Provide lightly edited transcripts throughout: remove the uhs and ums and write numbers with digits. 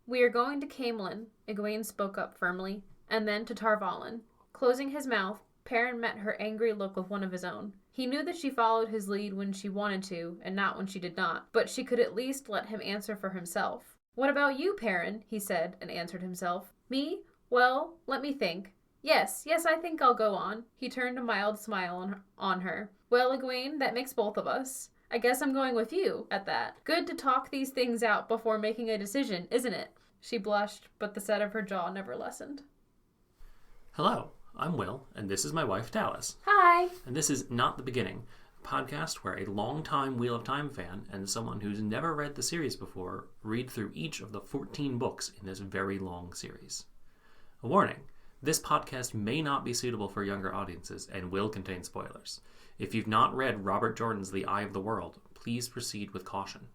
"We are going to Camelin," Egwene spoke up firmly, "and then to Tarvalin." Closing his mouth, Perrin met her angry look with one of his own. He knew that she followed his lead when she wanted to, and not when she did not, but she could at least let him answer for himself. "What about you, Perrin?" he said, and answered himself. "Me? Well, let me think. Yes, I think I'll go on." He turned a mild smile on her. "Well, Egwene, that makes both of us. I guess I'm going with you, at that. Good to talk these things out before making a decision, isn't it?" She blushed, but the set of her jaw never lessened. Hello, I'm Will, and this is my wife, Dallas. Hi! And this is Not the Beginning, a podcast where a longtime Wheel of Time fan and someone who's never read the series before read through each of the 14 books in this very long series. A warning, this podcast may not be suitable for younger audiences and will contain spoilers. If you've not read Robert Jordan's The Eye of the World, please proceed with caution.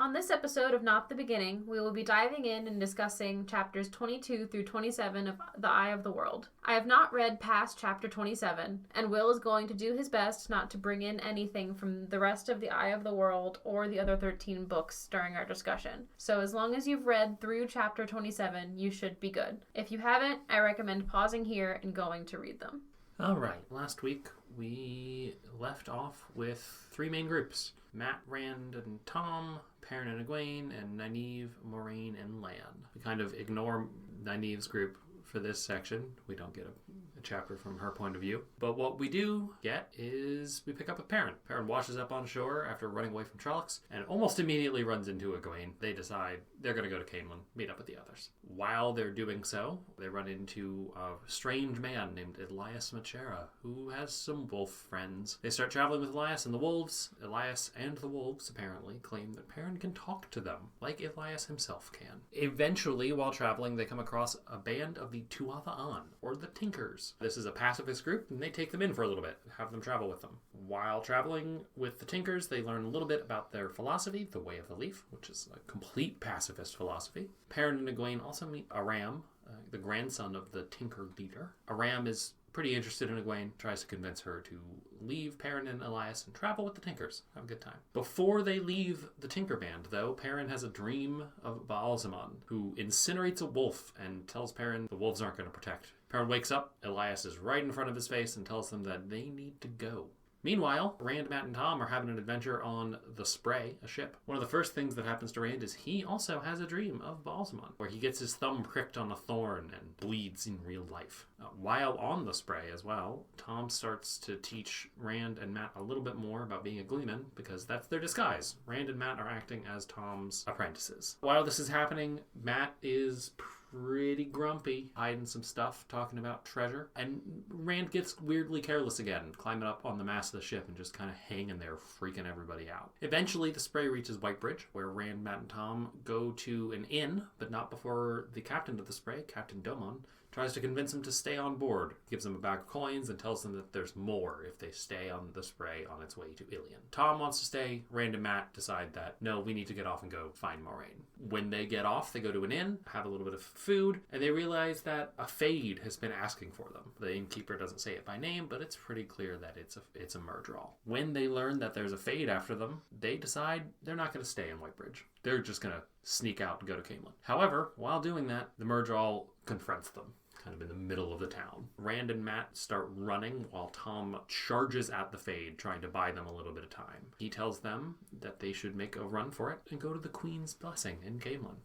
On this episode of Not the Beginning, we will be diving in and discussing chapters 22 through 27 of The Eye of the World. I have not read past chapter 27, and Will is going to do his best not to bring in anything from the rest of The Eye of the World or the other 13 books during our discussion. So as long as you've read through chapter 27, you should be good. If you haven't, I recommend pausing here and going to read them. All right, last week we left off with three main groups. Mat, Rand, and Thom, Perrin and Egwene, and Nynaeve, Moiraine, and Lan. We kind of ignore Nynaeve's group for this section. We don't get a chapter from her point of view. But what we do get is we pick up with Perrin. Perrin washes up on shore after running away from Trollocs and almost immediately runs into Egwene. They decide they're going to go to Camelin, meet up with the others. While they're doing so, they run into a strange man named Elias Machera, who has some wolf friends. They start traveling with Elias and the wolves. Elias and the wolves apparently claim that Perrin can talk to them, like Elias himself can. Eventually, while traveling, they come across a band of the Tuatha-An, or the Tinkers. This is a pacifist group, and they take them in for a little bit, have them travel with them. While traveling with the Tinkers, they learn a little bit about their philosophy, the Way of the Leaf, which is a complete pacifist philosophy. Perrin and Egwene also meet Aram, the grandson of the Tinker leader. Aram is pretty interested in Egwene, tries to convince her to leave Perrin and Elias and travel with the Tinkers. Have a good time. Before they leave the Tinker Band, though, Perrin has a dream of Baalzamon, who incinerates a wolf and tells Perrin the wolves aren't going to protect. Perrin wakes up, Elias is right in front of his face and tells them that they need to go. Meanwhile, Rand, Mat, and Thom are having an adventure on the Spray, a ship. One of the first things that happens to Rand is he also has a dream of Baalzamon, where he gets his thumb pricked on a thorn and bleeds in real life. While on the Spray as well, Thom starts to teach Rand and Mat a little bit more about being a gleeman, because that's their disguise. Rand and Mat are acting as Thom's apprentices. While this is happening, Mat is pretty grumpy, hiding some stuff, talking about treasure. And Rand gets weirdly careless again, climbing up on the mast of the ship and just kind of hanging there, freaking everybody out. Eventually, the Spray reaches Whitebridge, where Rand, Mat, and Thom go to an inn, but not before the captain of the Spray, Captain Domon, tries to convince them to stay on board, gives them a bag of coins, and tells them that there's more if they stay on the Spray on its way to Ilion. Thom wants to stay. Rand and Mat decide that, no, we need to get off and go find Moiraine. When they get off, they go to an inn, have a little bit of food, and they realize that a Fade has been asking for them. The innkeeper doesn't say it by name, but it's pretty clear that it's a Murdral. When they learn that there's a Fade after them, they decide they're not going to stay in Whitebridge. They're just going to sneak out and go to Camelin. However, while doing that, the Murdral confronts them, kind of in the middle of the town. Rand and Mat start running while Thom charges at the Fade, trying to buy them a little bit of time. He tells them that they should make a run for it and go to the Queen's Blessing in Camelin.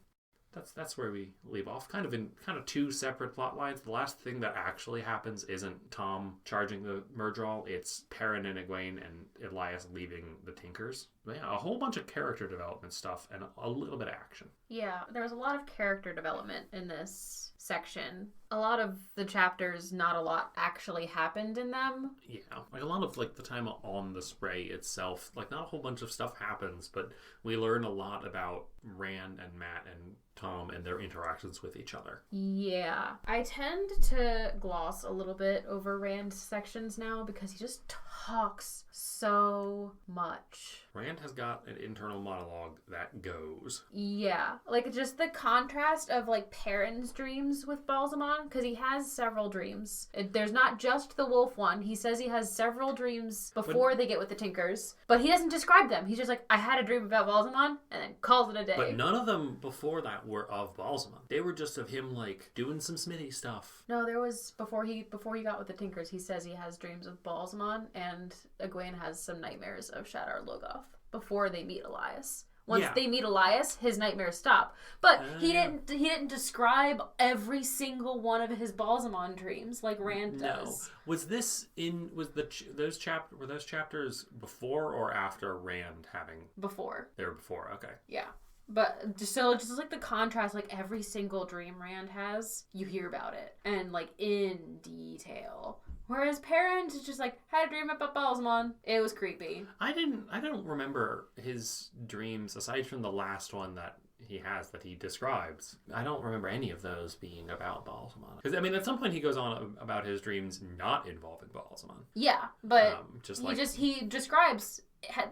That's where we leave off, kind of two separate plot lines. The last thing that actually happens isn't Thom charging the Murdral, it's Perrin and Egwene and Elias leaving the Tinkers. But yeah, a whole bunch of character development stuff and a little bit of action. Yeah, there was a lot of character development in this section. A lot of the chapters, not a lot actually happened in them. Yeah, like a lot of the time on the Spray itself, not a whole bunch of stuff happens, but we learn a lot about Rand and Mat and Thom and their interactions with each other. Yeah, I tend to gloss a little bit over Rand's sections now because he just talks so much. Rand has got an internal monologue that goes. Yeah. Like, just the contrast of, like, Perrin's dreams with Balsamon, because he has several dreams. There's not just the wolf one. He says he has several dreams before they get with the Tinkers, but he doesn't describe them. He's just like, I had a dream about Balsamon, and then calls it a day. But none of them before that were of Balsamon. They were just of him, like, doing some Smithy stuff. No, there was, before he got with the Tinkers, he says he has dreams of Balsamon, and Egwene has some nightmares of Shadar Logoth before they meet Elias. Once they meet Elias, his nightmares stop. But he didn't describe every single one of his Balsamon dreams like Rand does. No. Was this those chapters before or after Rand having? Before. They were before. Okay. Yeah. But just like the contrast, like every single dream Rand has, you hear about it and like in detail. Whereas Perrin is just like, had a dream about Balsamon. It was creepy. I don't remember his dreams aside from the last one that he has that he describes. I don't remember any of those being about Balsamon. Because I mean, at some point he goes on about his dreams not involving Balsamon. Yeah, but he describes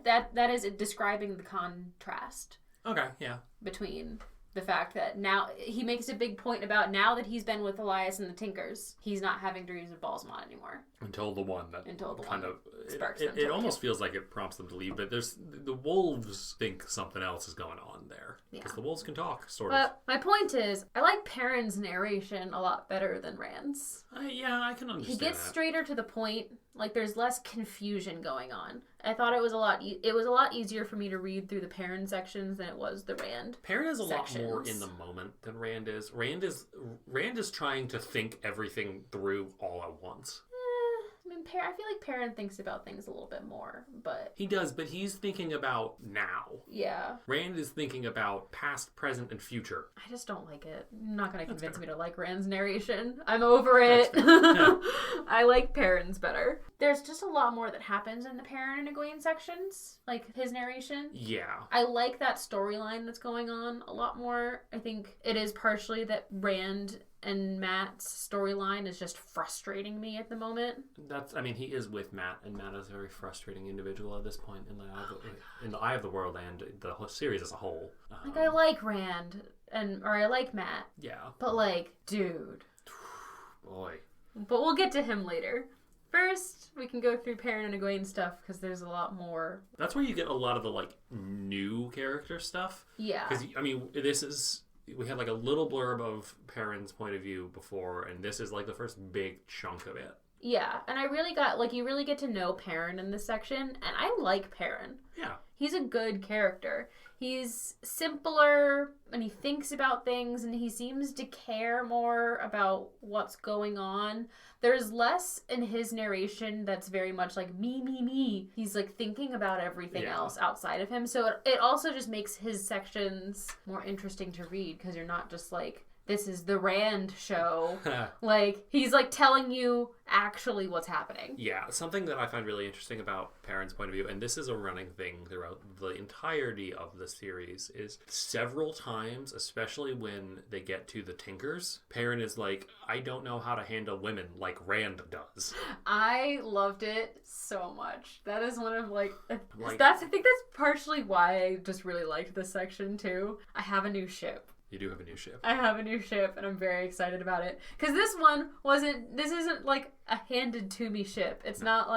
that is describing the contrast. Okay, yeah. Between the fact that now he makes a big point about now that he's been with Elias and the Tinkers, he's not having dreams of Balsamon anymore. Until the one that kind of sparks them. It almost feels like it prompts them to leave, but there's the wolves think something else is going on there because the wolves can talk, sort of. But my point is, I like Perrin's narration a lot better than Rand's. I can understand. He gets straighter to the point. Like there's less confusion going on. I thought it was a lot easier for me to read through the Perrin sections than it was the Rand. Perrin is a lot more in the moment than Rand is. Rand is trying to think everything through all at once. I feel like Perrin thinks about things a little bit more, but... He does, but he's thinking about now. Yeah. Rand is thinking about past, present, and future. I just don't like it. You're not going to convince me to like Rand's narration. I'm over it. Yeah. I like Perrin's better. There's just a lot more that happens in the Perrin and Egwene sections, like his narration. Yeah. I like that storyline that's going on a lot more. I think it is partially that Rand and Matt's storyline is just frustrating me at the moment. He is with Matt, and Matt is a very frustrating individual at this point in the eye of the world and the whole series as a whole. I like Rand, or I like Matt. Yeah. But dude. Boy. But we'll get to him later. First, we can go through Perrin and Egwene stuff, because there's a lot more. That's where you get a lot of the, new character stuff. Yeah. Because, we had a little blurb of Perrin's point of view before, and this is the first big chunk of it. Yeah, and I really got, you really get to know Perrin in this section, and I like Perrin. Yeah. He's a good character. He's simpler, and he thinks about things, and he seems to care more about what's going on. There's less in his narration that's very much me. He's thinking about everything else outside of him. So it also just makes his sections more interesting to read, because you're not just this is the Rand show. He's telling you actually what's happening. Yeah, something that I find really interesting about Perrin's point of view, and this is a running thing throughout the entirety of the series, is several times, especially when they get to the Tinkers, Perrin is I don't know how to handle women like Rand does. I loved it so much. That is one of I think that's partially why I just really liked this section too. I have a new ship. You do have a new ship. I have a new ship, and I'm very excited about it. Because this isn't a handed to me ship. It's not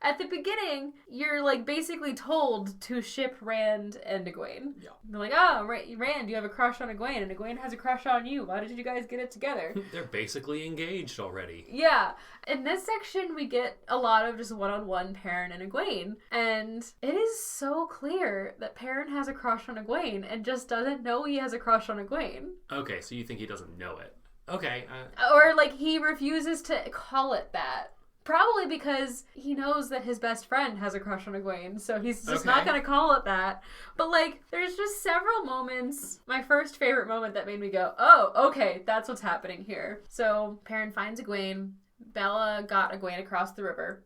at the beginning, you're basically told to ship Rand and Egwene. Yeah. They're Rand, you have a crush on Egwene, and Egwene has a crush on you. Why did you guys get it together? They're basically engaged already. Yeah. In this section, we get a lot of just one-on-one Perrin and Egwene, and it is so clear that Perrin has a crush on Egwene and just doesn't know he has a crush on Egwene. Okay, so you think he doesn't know it. Okay. Or he refuses to call it that. Probably because he knows that his best friend has a crush on Egwene, so he's just not going to call it that. But, there's just several moments. My first favorite moment that made me go, oh, okay, that's what's happening here. So, Perrin finds Egwene. Bella got Egwene across the river.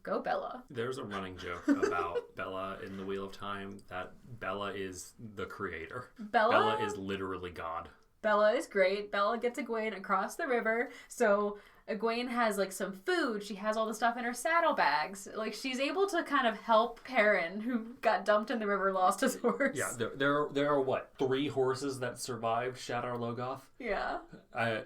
Go Bella. There's a running joke about Bella in the Wheel of Time that Bella is the creator. Bella is literally God. Bella is great. Bella gets Egwene across the river, so Egwene has like some food. She has all the stuff in her saddlebags. Like she's able to kind of help Perrin, who got dumped in the river, lost his horse. Yeah, there are what, 3 horses that survived Shadar Logoth? Yeah.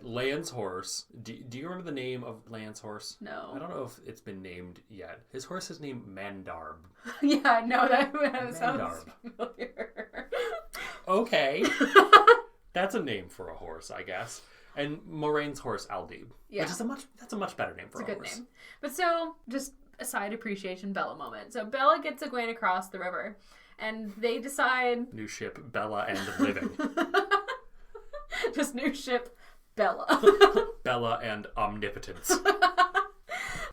Lan's horse. Do you remember the name of Lan's horse? No. I don't know if it's been named yet. His horse is named Mandarb. Yeah, no, that sounds Mandarb. familiar. Okay. That's a name for a horse, I guess. And Moraine's horse, Aldib. Yeah. Which is a much better name for a horse. It's a good name. But so, just a side appreciation Bella moment. So Bella gets Egwene across the river, and they decide... New ship, Bella and Living. Just new ship, Bella. Bella and Omnipotence.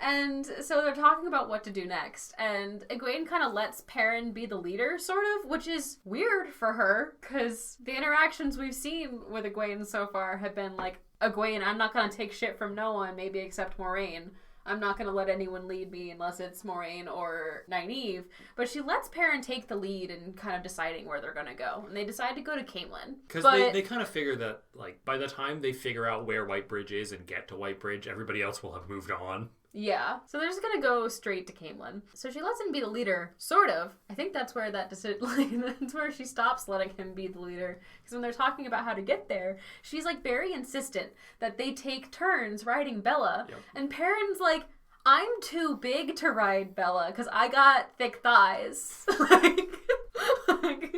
And so they're talking about what to do next. And Egwene kind of lets Perrin be the leader, sort of, which is weird for her, because the interactions we've seen with Egwene so far have been like, Egwene, I'm not going to take shit from no one, maybe except Moraine. I'm not going to let anyone lead me unless it's Moraine or Nynaeve. But she lets Perrin take the lead in kind of deciding where they're going to go. And they decide to go to Caemlyn. Because they kind of figure that, like, by the time they figure out where Whitebridge is and get to Whitebridge, everybody else will have moved on. Yeah. So they're just gonna go straight to Caemlyn. So she lets him be the leader, sort of. I think that's where that's where she stops letting him be the leader. Because when they're talking about how to get there, she's like very insistent that they take turns riding Bella. Yep. And Perrin's like, I'm too big to ride Bella because I got thick thighs. like,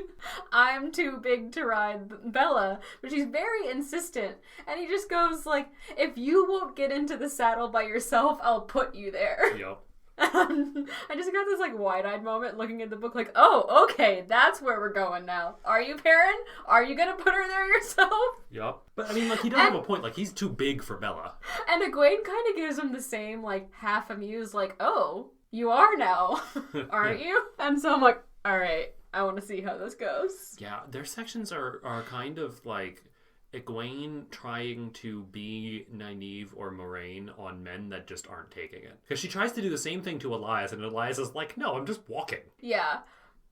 I'm too big to ride Bella. But she's very insistent. And he just goes like, if you won't get into the saddle by yourself, I'll put you there. Yep. I just got this like wide-eyed moment looking at the book like, oh, okay, that's where we're going now. Are you, Perrin? Are you gonna put her there yourself? Yep. But I mean, like, he does have a point. Like, he's too big for Bella. And Egwene kind of gives him the same like half amused like, oh, you are now, aren't you? And so I'm like, all right, I want to see how this goes. Yeah, their sections are kind of like Egwene trying to be Nynaeve or Moraine on men that just aren't taking it. Because she tries to do the same thing to Elias, and Elias is like, no, I'm just walking. Yeah.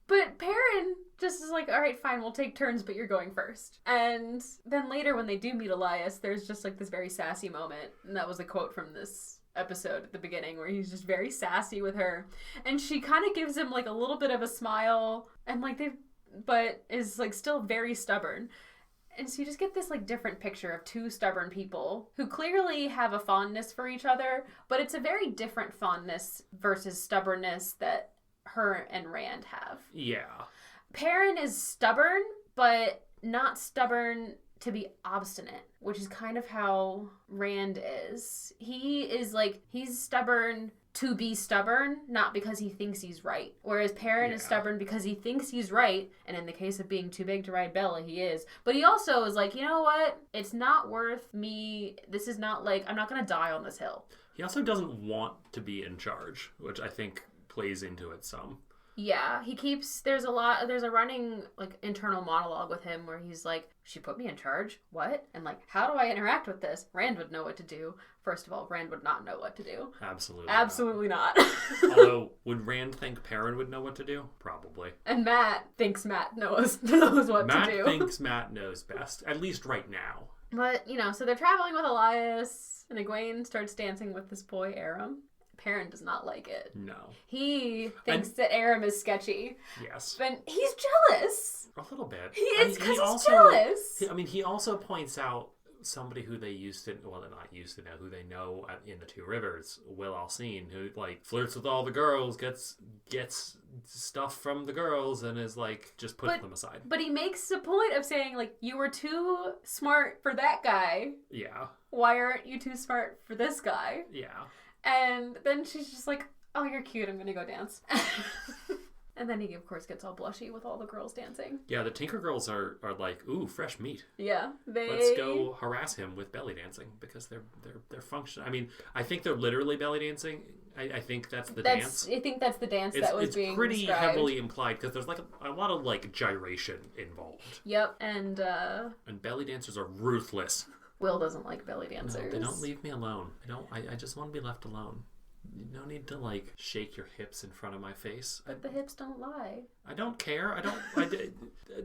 But Perrin just is like, all right, fine, we'll take turns, but you're going first. And then later when they do meet Elias, there's just like this very sassy moment. And that was a quote from this episode at the beginning where he's just very sassy with her. And she kind of gives him like a little bit of a smile and like but is like still very stubborn. And so you just get this like different picture of 2 stubborn people who clearly have a fondness for each other, but it's a very different fondness versus stubbornness that her and Rand have. Yeah. Perrin is stubborn, but not stubborn to be obstinate, which is kind of how Rand is. He's stubborn to be stubborn, not because he thinks he's right. Whereas Perrin is stubborn because he thinks he's right, and in the case of being too big to ride Bella, he is. But he also is like, you know what? It's not worth me. This is not like, I'm not going to die on this hill. He also doesn't want to be in charge, which I think plays into it some. Yeah, there's a running, like, internal monologue with him where he's like, she put me in charge? What? And, like, how do I interact with this? Rand would know what to do. First of all, Rand would not know what to do. Absolutely not. Although, would Rand think Perrin would know what to do? Probably. And Matt thinks Matt knows what to do. Matt thinks Matt knows best, at least right now. But, so they're traveling with Elias, and Egwene starts dancing with this boy, Aram. Perrin does not like it. No. He thinks that Aram is sketchy. Yes. But he's jealous. A little bit. It's because he's jealous. He also points out somebody who they used to, well, they're not used to know, who they know in the Two Rivers, Will Alcine, who, like, flirts with all the girls, gets stuff from the girls, and is, like, just puts them aside. But he makes a point of saying, like, you were too smart for that guy. Yeah. Why aren't you too smart for this guy? Yeah. And then she's just like, oh, you're cute, I'm gonna go dance. And then he, of course, gets all blushy with all the girls dancing. Yeah, the Tinker Girls are like, ooh, fresh meat. Yeah, Let's go harass him with belly dancing, because they're functional. I mean, I think they're literally belly dancing. I think that's the dance. I think that's the dance that was being described. It's pretty heavily implied, because there's like a lot of like gyration involved. Yep, and belly dancers are ruthless. Will doesn't like belly dancers. No, they don't leave me alone. I just want to be left alone. No need to, like, shake your hips in front of my face. But the hips don't lie. I don't care.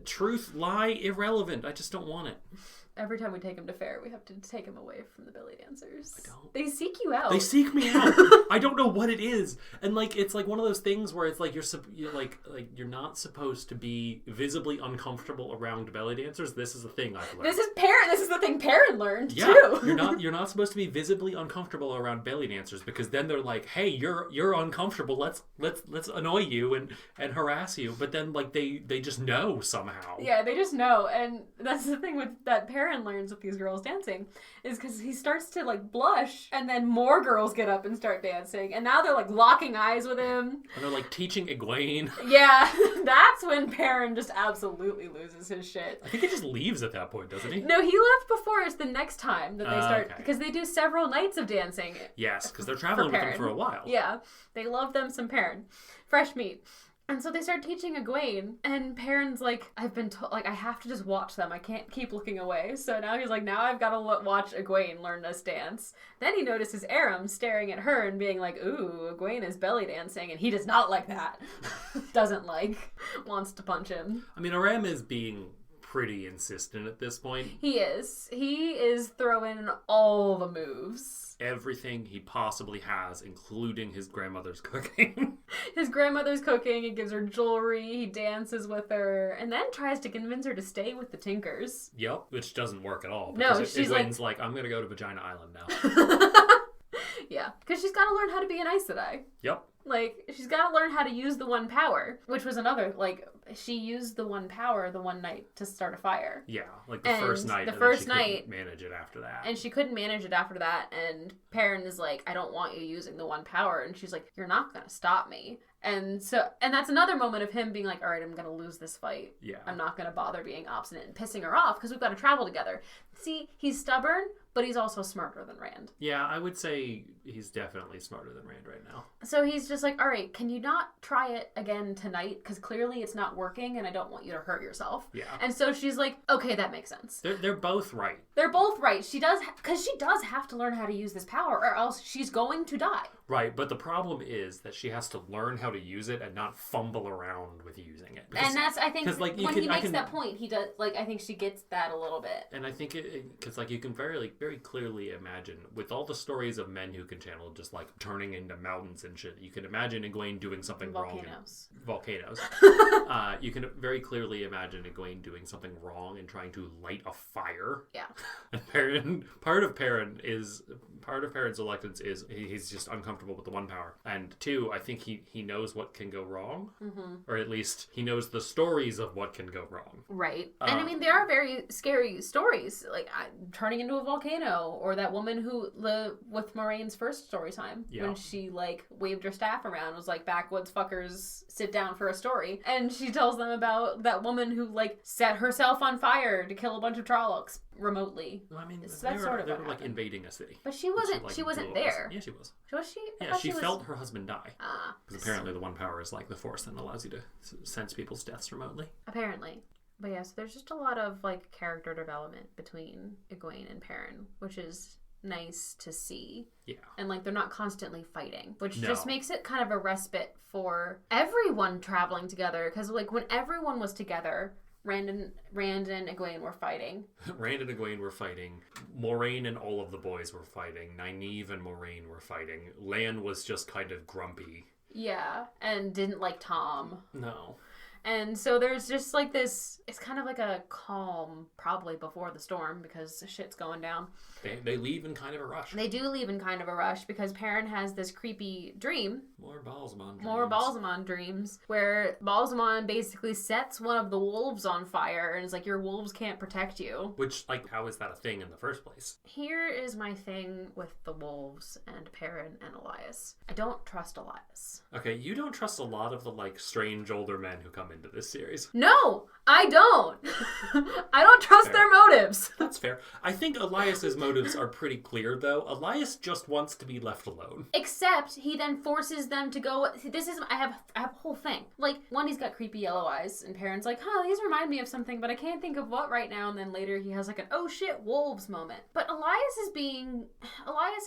Truth, lie, irrelevant. I just don't want it. every time we take him to fair, we have to take him away from the belly dancers. I don't. They seek you out. They seek me out. I don't know what it is, and like it's like one of those things where it's like you're like you're not supposed to be visibly uncomfortable around belly dancers. This is the thing I've learned. This is the thing Perrin learned too. you're not supposed to be visibly uncomfortable around belly dancers, because then they're like, hey, you're uncomfortable. Let's annoy you and harass you. But then like they just know somehow. Yeah, they just know, and that's the thing with that Perrin learns with these girls dancing, is because he starts to like blush, and then more girls get up and start dancing, and now they're like locking eyes with him. And they're like teaching Egwene. Yeah, that's when Perrin just absolutely loses his shit. I think he just leaves at that point, doesn't he? No, he left before. It's the next time that they start, Okay. because they do several nights of dancing. Yes, because they're traveling with him for a while. Yeah, they love them some Perrin. Fresh meat. And so they start teaching Egwene, and Perrin's like, I've been told, like, I have to just watch them. I can't keep looking away. So now he's like, now I've got to watch Egwene learn this dance. Then he notices Aram staring at her and being like, ooh, Egwene is belly dancing, and he does not like that. Wants to punch him. I mean, Aram is being pretty insistent at this point. He is throwing all the moves. Everything he possibly has, including his grandmother's cooking. His grandmother's cooking, he gives her jewelry, he dances with her, and then tries to convince her to stay with the Tinkers. Yep, which doesn't work at all. No, she's Egwene's like, I'm gonna go to Vagina Island now. Yeah, because she's got to learn how to be an Aes Sedai. Yep. Like, she's got to learn how to use the one power, which was another, like, she used the one power the one night to start a fire. Yeah, like the first night. The and first then she night. couldn't manage it after that. And she couldn't manage it after that, and Perrin is like, I don't want you using the one power. And she's like, you're not going to stop me. And that's another moment of him being like, all right, I'm going to lose this fight. Yeah. I'm not going to bother being obstinate and pissing her off because we've got to travel together. See, he's stubborn, but he's also smarter than Rand. Yeah, I would say he's definitely smarter than Rand right now. So he's just like, all right, can you not try it again tonight? Because clearly it's not working and I don't want you to hurt yourself. Yeah. And so she's like, okay, that makes sense. They're both right. They're both right. Because she does have to learn how to use this power or else she's going to die. Right, but the problem is that she has to learn how to use it and not fumble around with using it. Because, and that's, I think, like, when he makes that point, he does, like, I think she gets that a little bit. And I think because, like, you can very clearly imagine, with all the stories of men who can channel just, like, turning into mountains and shit, you can imagine Egwene doing something wrong. Volcanoes. You can very clearly imagine Egwene doing something wrong and trying to light a fire. Yeah. And part of Perrin's reluctance is he's just uncomfortable with the one power. And two, I think he knows what can go wrong. Mm-hmm. Or at least he knows the stories of what can go wrong. Right. And I mean, there are very scary stories, like turning into a volcano, or that woman with Moraine's first story time, when she, like, waved her staff around, was like, backwoods fuckers, sit down for a story. And she tells them about that woman who, like, set herself on fire to kill a bunch of Trollocs remotely. Well, I mean, they were like invading a city. But she wasn't there. Yeah, she was. Was she? Yeah, she felt her husband die. Ah. Because apparently the one power is like the force that allows you to sense people's deaths remotely. Apparently. But yeah, so there's just a lot of, like, character development between Egwene and Perrin, which is nice to see. Yeah. And, like, they're not constantly fighting, which just makes it kind of a respite for everyone traveling together. Because, like, when everyone was together, Rand and Egwene were fighting. Rand and Egwene were fighting. Moraine and all of the boys were fighting. Nynaeve and Moraine were fighting. Lan was just kind of grumpy. Yeah, and didn't like Thom. No. And so there's just, like, this, it's kind of like a calm, probably before the storm, because shit's going down. They leave in kind of a rush. They do leave in kind of a rush, because Perrin has this creepy dream. More Balsamon dreams, where Balsamon basically sets one of the wolves on fire, and is like, your wolves can't protect you. Which, like, how is that a thing in the first place? Here is my thing with the wolves and Perrin and Elias. I don't trust Elias. Okay, you don't trust a lot of the, like, strange older men who come into this series. No, I don't. I don't trust their motives. That's fair. I think Elias's motives are pretty clear, though. Elias just wants to be left alone. Except he then forces them to go. This is I have a whole thing. Like, one, he's got creepy yellow eyes, and Perrin's like, "Huh, these remind me of something, but I can't think of what right now." And then later he has like an "oh shit, wolves" moment. But Elias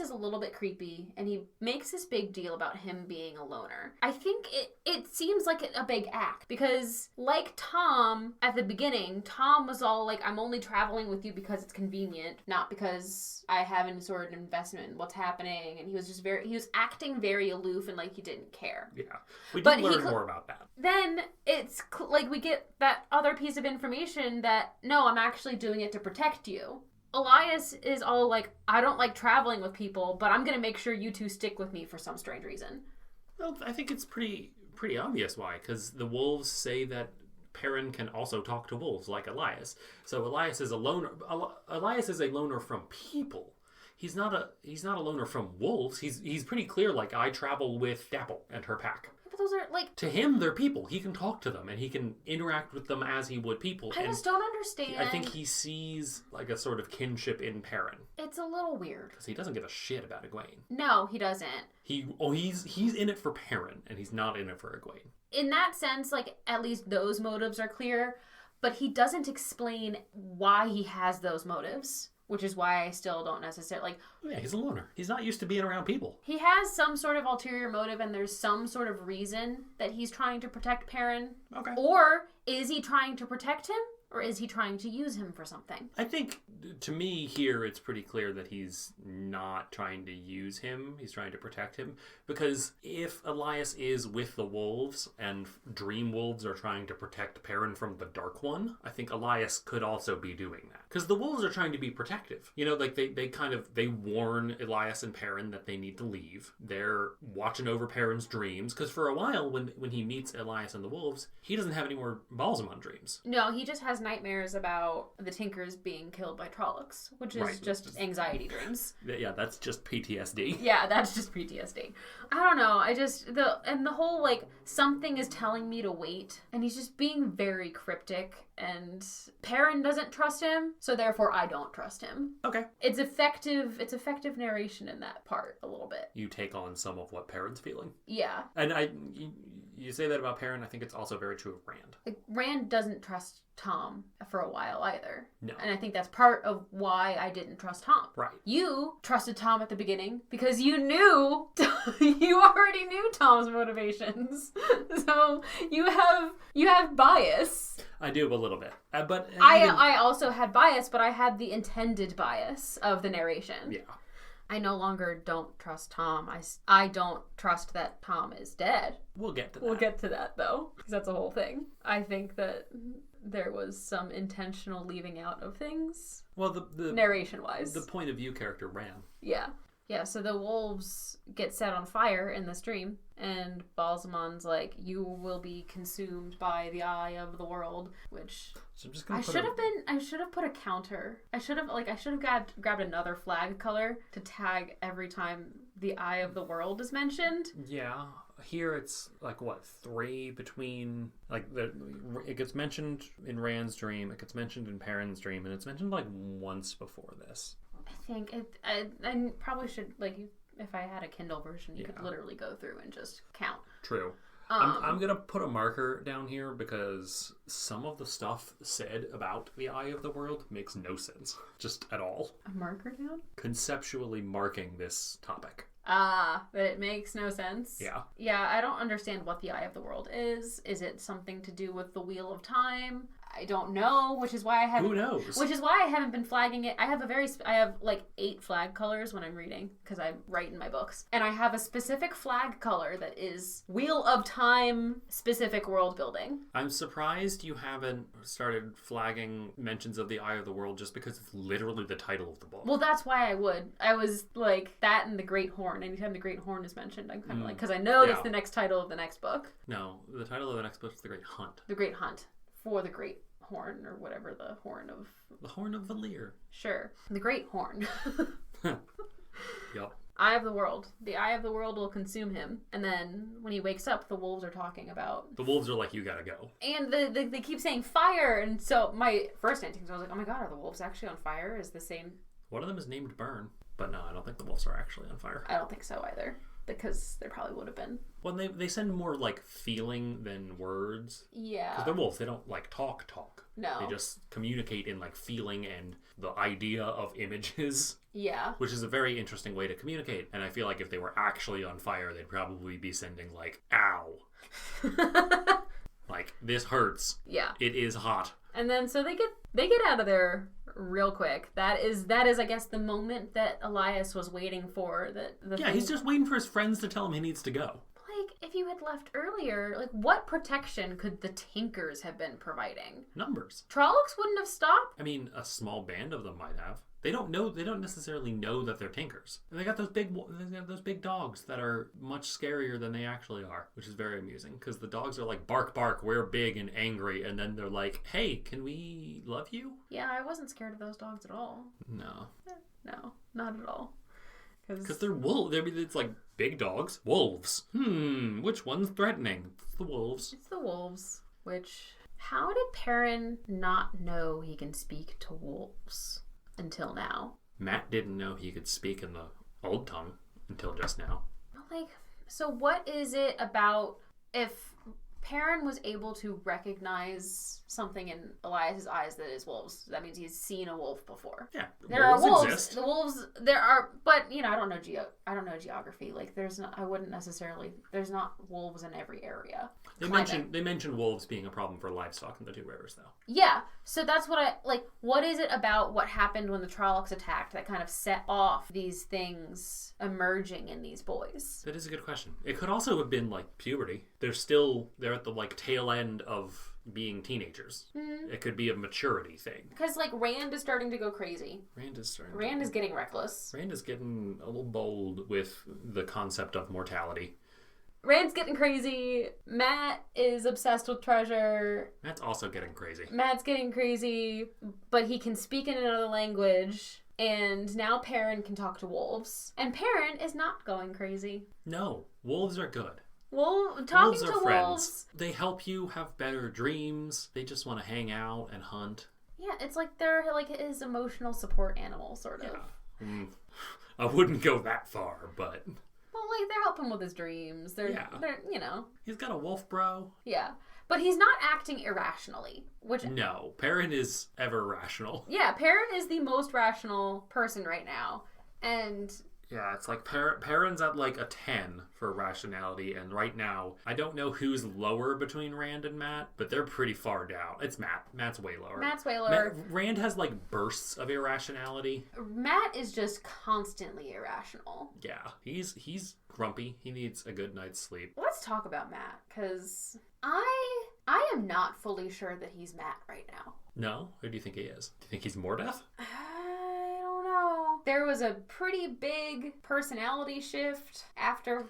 is a little bit creepy, and he makes this big deal about him being a loner. I think it seems like a big act, because Because, like Thom, at the beginning, Thom was all like, I'm only traveling with you because it's convenient, not because I have any sort of investment in what's happening. And he was acting very aloof and like he didn't care. Yeah. We did learn more about that. Then it's like we get that other piece of information that, no, I'm actually doing it to protect you. Elias is all like, I don't like traveling with people, but I'm going to make sure you two stick with me for some strange reason. Well, I think it's pretty obvious why, because the wolves say that Perrin can also talk to wolves like Elias. So Elias is a loner. Elias is a loner from people. He's not a loner from wolves. He's pretty clear. Like, I travel with Dapple and her pack. But those are like, to him, they're people. He can talk to them and he can interact with them as he would people. I just don't understand. I think he sees like a sort of kinship in Perrin. It's a little weird because he doesn't give a shit about Egwene. No, he doesn't. He's in it for Perrin and he's not in it for Egwene. In that sense, like, at least those motives are clear, but he doesn't explain why he has those motives. Which is why I still don't necessarily, like... Yeah, he's a loner. He's not used to being around people. He has some sort of ulterior motive, and there's some sort of reason that he's trying to protect Perrin. Okay. Or is he trying to protect him? Or is he trying to use him for something? I think, to me, here, it's pretty clear that he's not trying to use him. He's trying to protect him. Because if Elias is with the wolves, and Dream Wolves are trying to protect Perrin from the Dark One, I think Elias could also be doing that. Because the wolves are trying to be protective. You know, like, they warn Elias and Perrin that they need to leave. They're watching over Perrin's dreams. Because for a while, when he meets Elias and the wolves, he doesn't have any more Balsamon dreams. No, he just has nightmares about the Tinkers being killed by Trollocs, which is just anxiety dreams. Yeah, that's just PTSD. Yeah, that's just PTSD. I don't know. The whole, like, something is telling me to wait, and he's just being very cryptic, and Perrin doesn't trust him, so therefore I don't trust him. Okay. It's effective narration in that part a little bit. You take on some of what Perrin's feeling. Yeah. And you say that about Perrin, I think it's also very true of Rand. Like, Rand doesn't trust Thom for a while either. No. And I think that's part of why I didn't trust Thom. Right. You trusted Thom at the beginning because you already knew Thom's motivations. So you have bias. I do a little bit. But I also had bias, but I had the intended bias of the narration. Yeah. I no longer don't trust Thom. I don't trust that Thom is dead. We'll get to that. We'll get to that, though, because that's a whole thing. I think that there was some intentional leaving out of things. Well, the narration-wise. The point of view character ran. Yeah. Yeah, so the wolves get set on fire in this dream, and Balsamon's like, you will be consumed by the eye of the world, which so I should have put a counter. I should have grabbed another flag color to tag every time the eye of the world is mentioned. Yeah. Here it's like, what, 3 between, like, it gets mentioned in Rand's dream, it gets mentioned in Perrin's dream, and it's mentioned like once before this. I think I probably should, like, if I had a Kindle version, you could literally go through and just count. True. I'm going to put a marker down here because some of the stuff said about the eye of the world makes no sense. Just at all. A marker down? Conceptually marking this topic. That it makes no sense. Yeah. Yeah, I don't understand what the eye of the world is. Is it something to do with the Wheel of Time? I don't know, which is why I haven't... Who knows? Which is why I haven't been flagging it. I have like 8 flag colors when I'm reading, because I write in my books. And I have a specific flag color that is Wheel of Time specific world building. I'm surprised you haven't started flagging mentions of the Eye of the World just because it's literally the title of the book. Well, that's why I would. I was like, that and the Great Horn. Anytime the Great Horn is mentioned, I'm kind of like, because I know that's the next title of the next book. No, the title of the next book is The Great Hunt. The Great Hunt. For the Great Horn, or whatever the horn of... The Horn of Valir. Sure. The Great Horn. Yup. Eye of the World. The Eye of the World will consume him. And then, when he wakes up, the wolves are talking about... The wolves are like, you gotta go. And they keep saying fire, and so my first instinct was like, oh my god, are the wolves actually on fire? Is the same... One of them is named Burn. But no, I don't think the wolves are actually on fire. I don't think so either. Because there probably would have been. Well, they send more, like, feeling than words. Yeah. Because they're wolves. They don't, like, talk. No. They just communicate in, like, feeling and the idea of images. Yeah. Which is a very interesting way to communicate. And I feel like if they were actually on fire, they'd probably be sending, like, ow. Like, this hurts. Yeah. It is hot. And then so they get out of there real quick. That is I guess the moment that Elias was waiting for. He's just waiting for his friends to tell him he needs to go. Like, if you had left earlier, like, what protection could the Tinkers have been providing? Numbers. Trollocs wouldn't have stopped? I mean, a small band of them might have. They don't necessarily know that they're Tinkers. And they got those big dogs that are much scarier than they actually are, which is very amusing because the dogs are like, bark, bark, we're big and angry, and then they're like, hey, can we love you? Yeah, I wasn't scared of those dogs at all. No. No, not at all. Because they're wolves. I mean, it's like big dogs, wolves. Which one's threatening? It's the wolves. It's the wolves. How did Perrin not know he can speak to wolves until now? Matt didn't know he could speak in the old tongue until just now. Like, so what is it about if Perrin was able to recognize something in Elias's eyes that is wolves? That means he's seen a wolf before. Yeah, there are wolves. Exist. The wolves there are, but I don't know geography. Like, there's not wolves in every area. They mention wolves being a problem for livestock in the Two Rivers, though. Yeah, so that's what I like. What is it about what happened when the Trollocs attacked that kind of set off these things emerging in these boys? That is a good question. It could also have been like puberty. They're at the like tail end of being teenagers. Mm-hmm. It could be a maturity thing. Because like Rand is starting to go crazy. Rand is getting reckless. Rand is getting a little bold with the concept of mortality. Rand's getting crazy. Matt is obsessed with treasure. Matt's also getting crazy. But he can speak in another language. And now Perrin can talk to wolves. And Perrin is not going crazy. No, wolves are good. Talking to wolves. They help you have better dreams. They just want to hang out and hunt. Yeah, it's like they're like his emotional support animal, sort of. Yeah. I wouldn't go that far, but... Well, like, they're helping with his dreams. They're, He's got a wolf bro. Yeah. But he's not acting irrationally, No, Perrin is ever rational. Yeah, Perrin is the most rational person right now. And... Yeah, it's like Perrin's at like a 10 for rationality, and right now, I don't know who's lower between Rand and Matt, but they're pretty far down. It's Matt. Matt's way lower. Rand has like bursts of irrationality. Matt is just constantly irrational. Yeah, he's grumpy. He needs a good night's sleep. Let's talk about Matt, because I am not fully sure that he's Matt right now. No? Who do you think he is? Do you think he's Mordeth? There was a pretty big personality shift after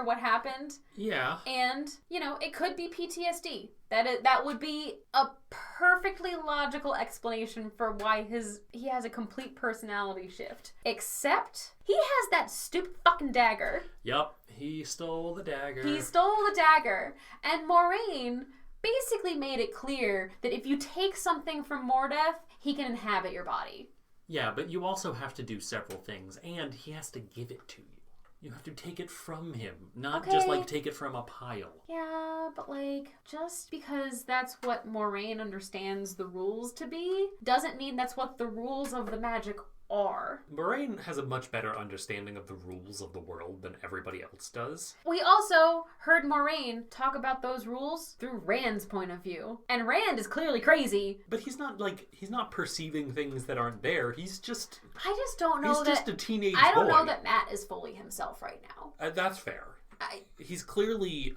what happened. Yeah. And, it could be PTSD. That would be a perfectly logical explanation for why he has a complete personality shift. Except he has that stupid fucking dagger. Yup, he stole the dagger. And Moiraine basically made it clear that if you take something from Mordeth, he can inhabit your body. Yeah, but you also have to do several things, and he has to give it to you. You have to take it from him, not just, take it from a pile. Yeah, but, just because that's what Moiraine understands the rules to be, doesn't mean that's what the rules of the magic are. Moiraine has a much better understanding of the rules of the world than everybody else does. We also heard Moiraine talk about those rules through Rand's point of view. And Rand is clearly crazy. But he's not perceiving things that aren't there. He's just... I just don't know he's just a teenage boy. I don't know that Matt is fully himself right now. That's fair. He's clearly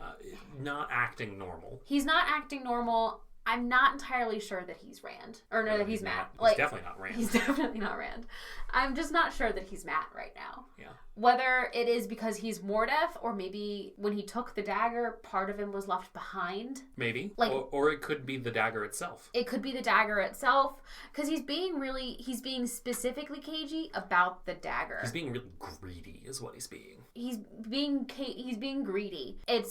not acting normal. He's not acting normal. I'm not entirely sure that he's Rand. Or no, that he's Matt. He's definitely not Rand. He's definitely not Rand. I'm just not sure that he's Matt right now. Yeah. Whether it is because he's Mordeth, or maybe when he took the dagger, part of him was left behind. Maybe. Or it could be the dagger itself. It could be the dagger itself. Because he's being specifically cagey about the dagger. He's being really greedy is what he's being. He's being greedy. And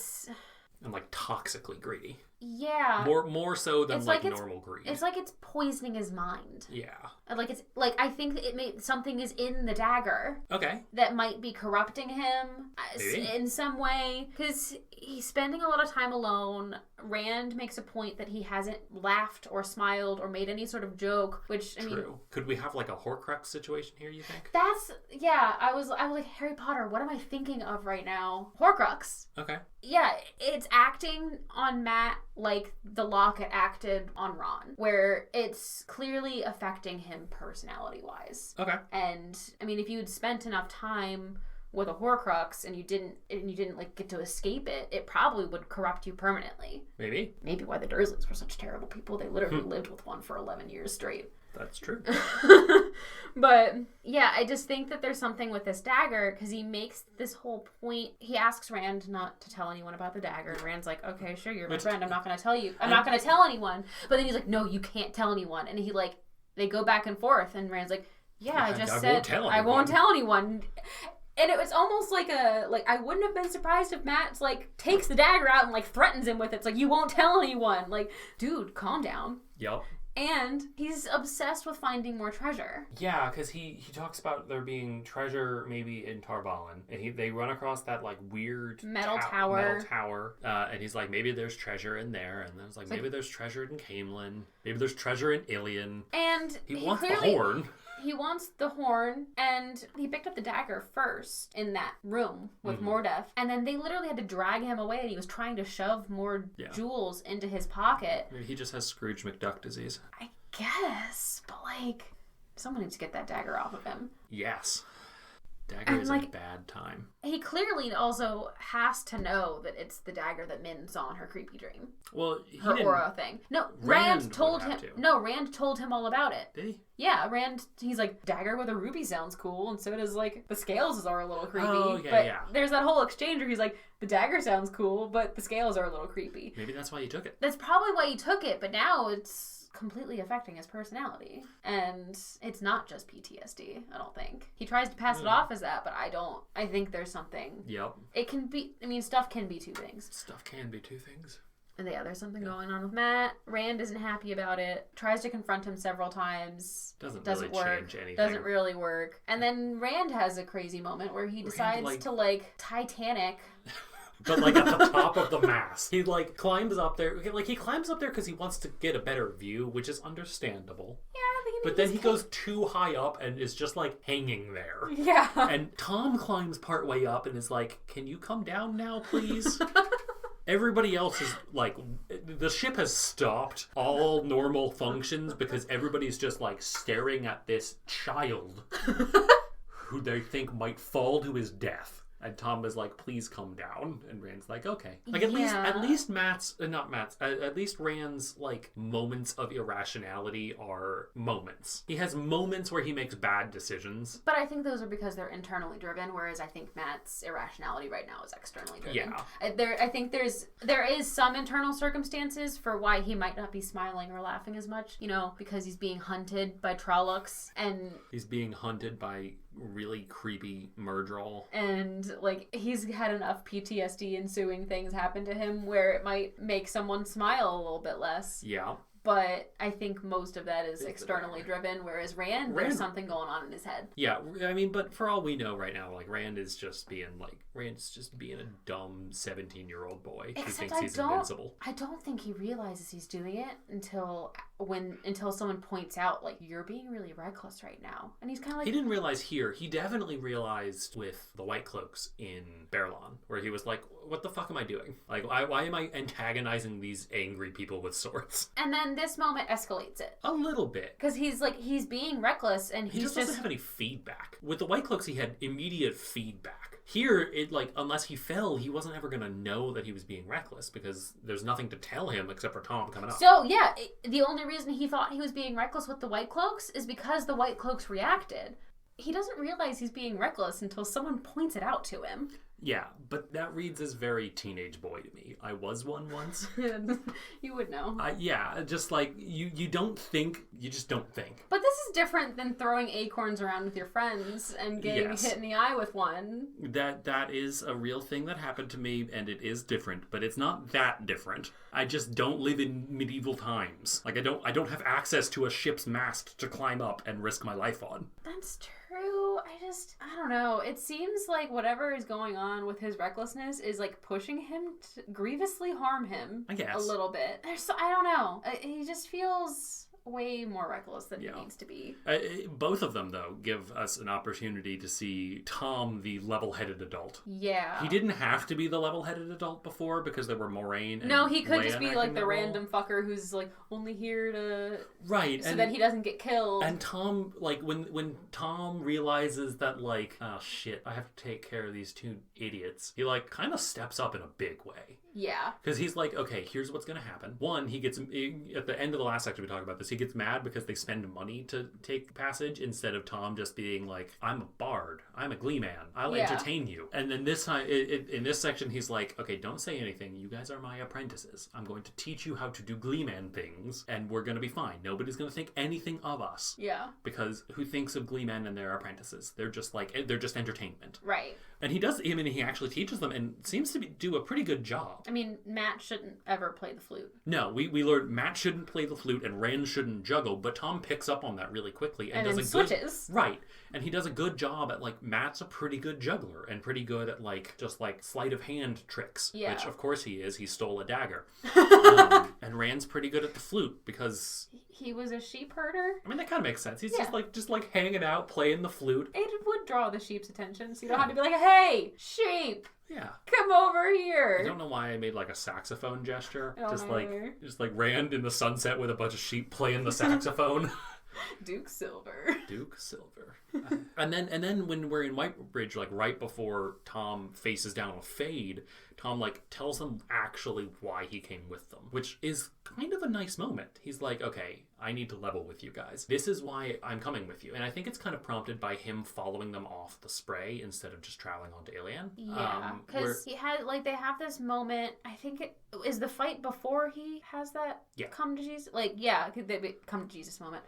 toxically greedy. Yeah. More so than normal greed. It's like it's poisoning his mind. Yeah. I think that something is in the dagger. Okay. That might be corrupting him in some way. Because he's spending a lot of time alone. Rand makes a point that he hasn't laughed or smiled or made any sort of joke, which, True. Could we have a Horcrux situation here, you think? I was like, Harry Potter, what am I thinking of right now? Horcrux. Okay. Yeah, it's acting on Matt like the locket acted on Ron, where it's clearly affecting him personality-wise. Okay. And, I mean, if you had spent enough time with a Horcrux and you didn't like get to escape it, it probably would corrupt you permanently. Maybe why the Dursleys were such terrible people. They literally lived with one for 11 years straight. That's true. But yeah, I just think that there's something with this dagger, because he makes this whole point. He asks Rand not to tell anyone about the dagger, and Rand's like, okay, sure, you're my friend, I'm not going to tell you. I'm not going to tell anyone. But then he's like, no, you can't tell anyone. And they go back and forth, and Rand's like, yeah, I just said I won't tell anyone. And it was almost like I wouldn't have been surprised if Matt takes the dagger out and threatens him with it. It's like, you won't tell anyone. Dude, calm down. Yep. And he's obsessed with finding more treasure. Yeah, because he talks about there being treasure maybe in Tar Valon. And they run across that weird metal tower. And he's like, maybe there's treasure in there. And then it's like, maybe there's treasure in Camelin. Maybe there's treasure in Ilion. And he wants the horn. He wants the horn, and he picked up the dagger first in that room with Mordeth, and then they literally had to drag him away, and he was trying to shove more jewels into his pocket. Maybe he just has Scrooge McDuck disease. I guess, but someone needs to get that dagger off of him. Yes. Dagger is a bad time. He clearly also has to know that it's the dagger that Min saw in her creepy dream. Well, her aura thing. No, Rand told him. No, Rand told him all about it. Did he? Yeah, Rand. He's like, dagger with a ruby sounds cool, and so does the scales are a little creepy. Oh, but there's that whole exchange where he's like, the dagger sounds cool, but the scales are a little creepy. Maybe that's why he took it. That's probably why he took it, but now it's completely affecting his personality, and it's not just PTSD. I don't think he tries to pass it off as that, but I think there's something. Yep. It can be. I mean, stuff can be two things. Stuff can be two things. And yeah, there's something going on with Matt. Rand isn't happy about it. Tries to confront him several times. Doesn't really work. Change anything. Doesn't really work. And then Rand has a crazy moment where he decides to Titanic. But at the top of the mast. He climbs up there. He climbs up there because he wants to get a better view, which is understandable. Yeah, but then he goes too high up and is just hanging there. Yeah. And Thom climbs part way up and is like, can you come down now, please? Everybody else is the ship has stopped all normal functions because everybody's just staring at this child who they think might fall to his death. And Thom is like, please come down. And Rand's like, okay. At least at least Rand's moments of irrationality are moments. He has moments where he makes bad decisions. But I think those are because they're internally driven, whereas I think Matt's irrationality right now is externally driven. Yeah. I think there is some internal circumstances for why he might not be smiling or laughing as much, because he's being hunted by Trollocs, and he's being hunted by really creepy Murdrol. And he's had enough PTSD ensuing things happen to him where it might make someone smile a little bit less. Yeah. But I think most of that is externally driven, whereas Rand, there's something going on in his head. Yeah, I mean, but for all we know right now, Rand is just being a dumb 17-year-old boy who thinks he's invincible. I don't think he realizes he's doing it until someone points out, you're being really reckless right now. And he's kind of he didn't realize here. He definitely realized with the White Cloaks in Berlon, where he was like, what the fuck am I doing? Why am I antagonizing these angry people with swords? And then this moment escalates it. A little bit. Because he's being reckless, and he just doesn't have any feedback. With the White Cloaks, he had immediate feedback. Here, unless he fell, he wasn't ever going to know that he was being reckless because there's nothing to tell him except for Thom coming up. So, yeah, the only reason he thought he was being reckless with the White Cloaks is because the White Cloaks reacted. He doesn't realize he's being reckless until someone points it out to him. Yeah, but that reads as very teenage boy to me. I was one once. You would know. Yeah, just you don't think, you just don't think. But this is different than throwing acorns around with your friends and getting hit in the eye with one. That is a real thing that happened to me, and it is different, but it's not that different. I just don't live in medieval times. I don't have access to a ship's mast to climb up and risk my life on. That's true. I don't know. It seems like whatever is going on with his recklessness is pushing him to grievously harm him. I guess. A little bit. I don't know. He just feels way more reckless than he needs to be. Both of them, though, give us an opportunity to see Thom, the level-headed adult. Yeah. He didn't have to be the level-headed adult before because there were Moraine and No, he could Leia just be like the random fucker who's like only here to... Right. So that he doesn't get killed. And Thom, like, when Thom realizes that, like, oh shit, I have to take care of these two idiots, he, like, kind of steps up in a big way. Yeah. Because he's like, okay, here's what's going to happen. One, he gets, at the end of the last section we talked about this, he gets mad because they spend money to take passage instead of Thom just being like, I'm a bard. I'm a glee man. I'll entertain you. And then this time, in this section, he's like, okay, don't say anything. You guys are my apprentices. I'm going to teach you how to do glee man things, and we're going to be fine. Nobody's going to think anything of us. Yeah. Because who thinks of glee men and their apprentices? They're just entertainment. Right. And he does, I mean, he actually teaches them and seems to do a pretty good job. I mean, Matt shouldn't ever play the flute. No, we learned Matt shouldn't play the flute and Ren shouldn't juggle, but Thom picks up on that really quickly and does then a switches. Good, right. And he does a good job at, like, Matt's a pretty good juggler and pretty good at, like, just, like, sleight of hand tricks. Yeah. Which, of course, he is. He stole a dagger. And Rand's pretty good at the flute because... He was a sheep herder? I mean, that kind of makes sense. He's just like hanging out, playing the flute. It would draw the sheep's attention, so you don't have to be like, hey, sheep! Yeah. Come over here! I don't know why I made, like, a saxophone gesture. Just either. like Rand in the sunset with a bunch of sheep playing the saxophone. Duke Silver. Duke Silver. And then when we're in Whitebridge, like right before Thom faces down with Fade, Thom like tells them actually why he came with them, which is kind of a nice moment. He's like, okay, I need to level with you guys. This is why I'm coming with you. And I think it's kind of prompted by him following them off the spray instead of just traveling onto Ilian. Yeah, because he had, like, they have this moment, I think it is the fight before he has that come to Jesus, like, they come to Jesus moment.